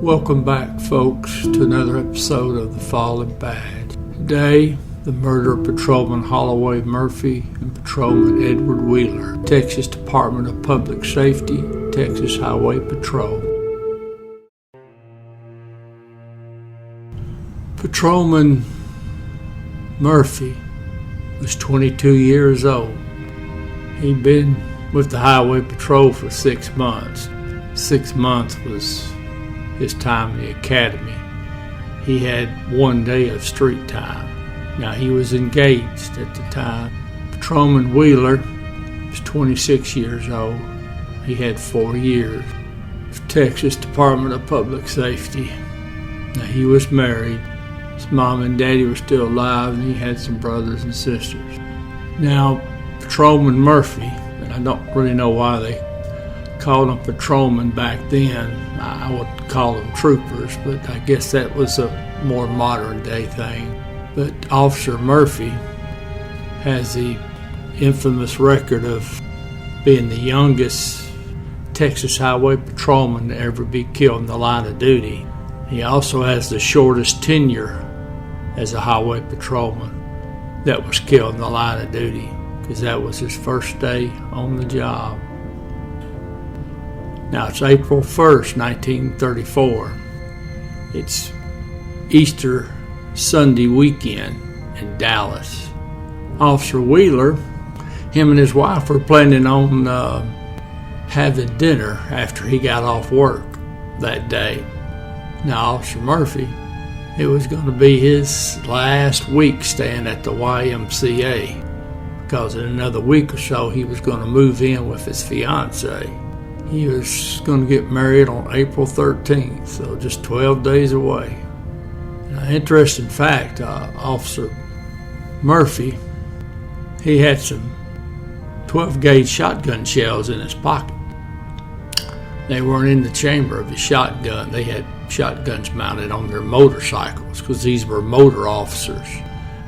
Welcome back, folks, to another episode of The Fallen Bad. Today, the murder of Patrolman Holloway Murphy and Patrolman Edward Wheeler, Texas Department of Public Safety, Texas Highway Patrol. Patrolman Murphy was 22 years old. He'd been with the Highway Patrol for 6 months. 6 months was his time in the academy. He had 1 day of street time. Now, he was engaged at the time. Patrolman Wheeler was 26 years old. He had 4 years of Texas Department of Public Safety. Now, he was married. His mom and daddy were still alive, and he had some brothers and sisters. Now, Patrolman Murphy, and I don't really know why they called them patrolmen back then. I would call them troopers, but I guess that was a more modern day thing. But Officer Murphy has the infamous record of being the youngest Texas Highway Patrolman to ever be killed in the line of duty. He also has the shortest tenure as a Highway Patrolman that was killed in the line of duty, because that was his first day on the job. Now, it's April 1st, 1934. It's Easter Sunday weekend in Dallas. Officer Wheeler, him and his wife were planning on having dinner after he got off work that day. Now, Officer Murphy, it was going to be his last week staying at the YMCA, because in another week or so he was going to move in with his fiancée. He was going to get married on April 13th, so just 12 days away. Now, interesting fact, Officer Murphy, he had some 12-gauge shotgun shells in his pocket. They weren't in the chamber of his shotgun. They had shotguns mounted on their motorcycles, because these were motor officers.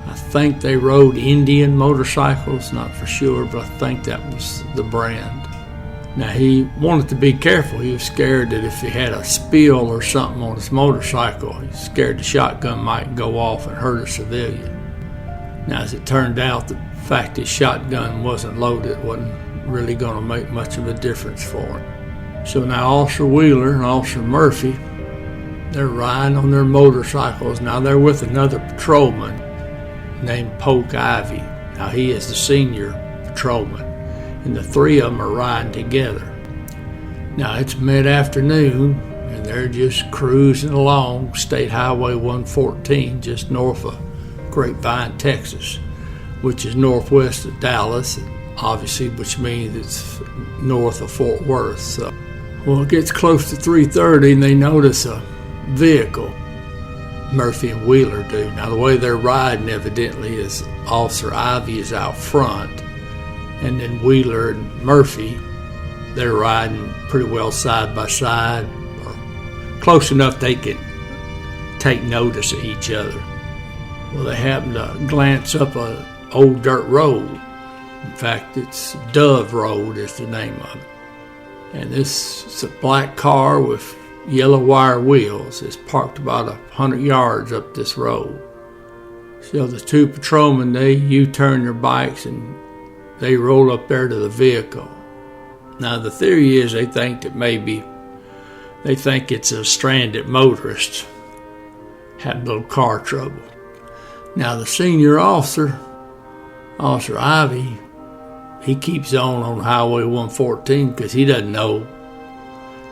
I think they rode Indian motorcycles, not for sure, but I think that was the brand. Now, he wanted to be careful. He was scared that if he had a spill or something on his motorcycle, he was scared the shotgun might go off and hurt a civilian. Now, as it turned out, the fact his shotgun wasn't loaded wasn't really going to make much of a difference for him. So now Officer Wheeler and Officer Murphy, they're riding on their motorcycles. Now, they're with another patrolman named Polk Ivy. Now, he is the senior patrolman, and the three of them are riding together. Now, it's mid-afternoon, and they're just cruising along State Highway 114 just north of Grapevine, Texas, which is northwest of Dallas, obviously, which means it's north of Fort Worth. So, well, it gets close to 3:30, and they notice a vehicle. Murphy and Wheeler do. Now, the way they're riding, evidently, is Officer Ivy is out front, and then Wheeler and Murphy, they're riding pretty well side by side, or close enough they can take notice of each other. Well, they happen to glance up an old dirt road. In fact, it's Dove Road is the name of it. And this is a black car with yellow wire wheels. It's parked about 100 yards up this road. So the two patrolmen, they U-turn their bikes and they roll up there to the vehicle. Now, the theory is they think it's a stranded motorist having a little car trouble. Now, the senior officer, Officer Ivy, he keeps on Highway 114 because he doesn't know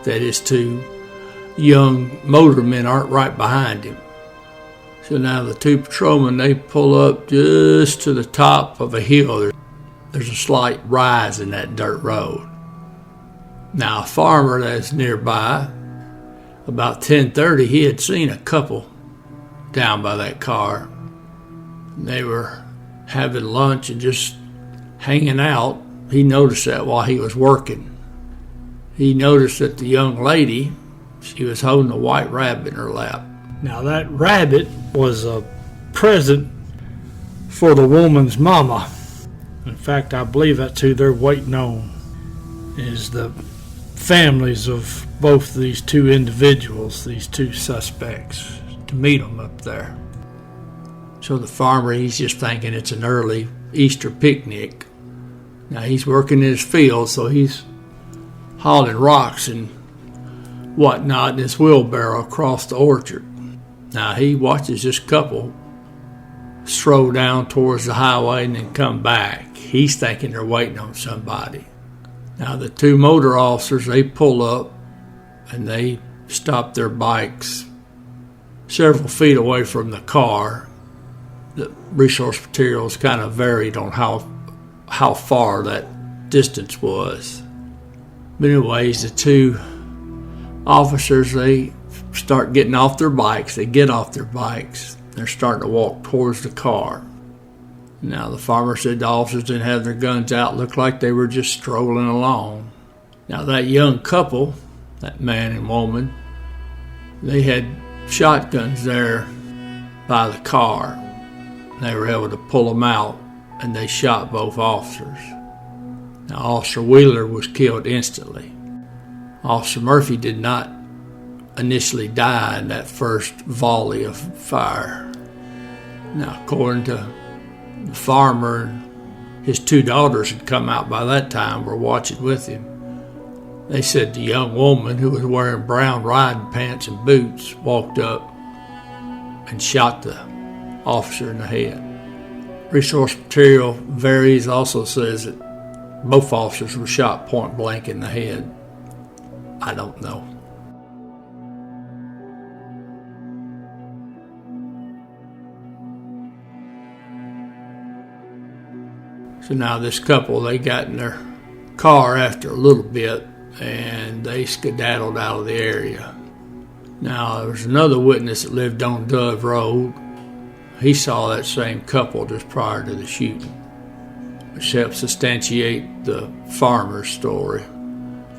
that his two young motormen aren't right behind him. So now the two patrolmen, they pull up just to the top of a hill. There's a slight rise in that dirt road. Now, a farmer that's nearby, about 10:30, he had seen a couple down by that car. They were having lunch and just hanging out. He noticed that while he was working. He noticed that the young lady She was holding a white rabbit in her lap. Now that rabbit was a present for the woman's mama. In fact, I believe that's who they're waiting on, is the families of both these two individuals, these two suspects, to meet them up there. So the farmer, he's just thinking it's an early Easter picnic. Now he's working in his field, so he's hauling rocks and whatnot in his wheelbarrow across the orchard. Now he watches this couple stroll down towards the highway and then come back. He's thinking they're waiting on somebody. Now the two motor officers, they pull up and they stop their bikes several feet away from the car. The resource materials kind of varied on how far that distance was. But anyways, the two officers, they start getting off their bikes. They get off their bikes. They're starting to walk towards the car. Now the farmer said the officers didn't have their guns out. Looked like they were just strolling along. Now that young couple, that man and woman, they had shotguns there by the car. They were able to pull them out, and they shot both officers. Now Officer Wheeler was killed instantly. Officer Murphy did not initially die in that first volley of fire. Now, according to the farmer, his two daughters had come out by that time, were watching with him. They said the young woman, who was wearing brown riding pants and boots, walked up and shot the officer in the head. Resource material varies, also says that both officers were shot point blank in the head. I don't know. So now this couple, they got in their car after a little bit and they skedaddled out of the area. Now there was another witness that lived on Dove Road. He saw that same couple just prior to the shooting, which helps substantiate the farmer's story.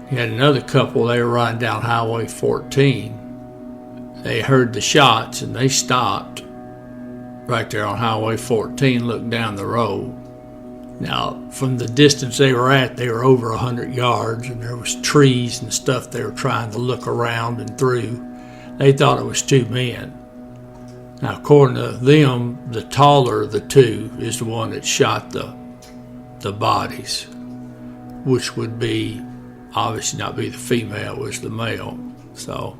He had another couple, they were riding down Highway 14. They heard the shots and they stopped right there on Highway 14, looked down the road. Now, from the distance they were at, they were over 100 yards, and there was trees and stuff they were trying to look around and through. They thought it was two men. Now, according to them, the taller of the two is the one that shot the bodies, which would be, obviously not be the female, it was the male. So,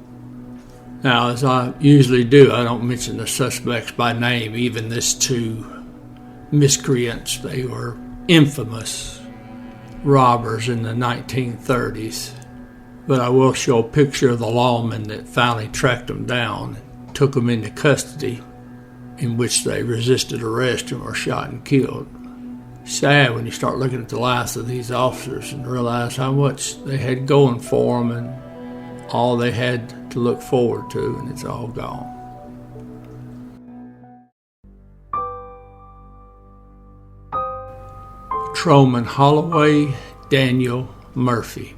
now, as I usually do, I don't mention the suspects by name, even this two miscreants. They were infamous robbers in the 1930s. But I will show a picture of the lawman that finally tracked them down, took them into custody, in which they resisted arrest and were shot and killed. Sad when you start looking at the lives of these officers and realize how much they had going for them and all they had to look forward to, and it's all gone. Patrolman Holloway Daniel Murphy.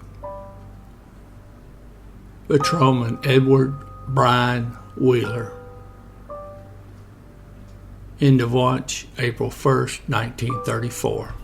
Patrolman Edward Bryan Wheeler. End of watch, April 1st, 1934.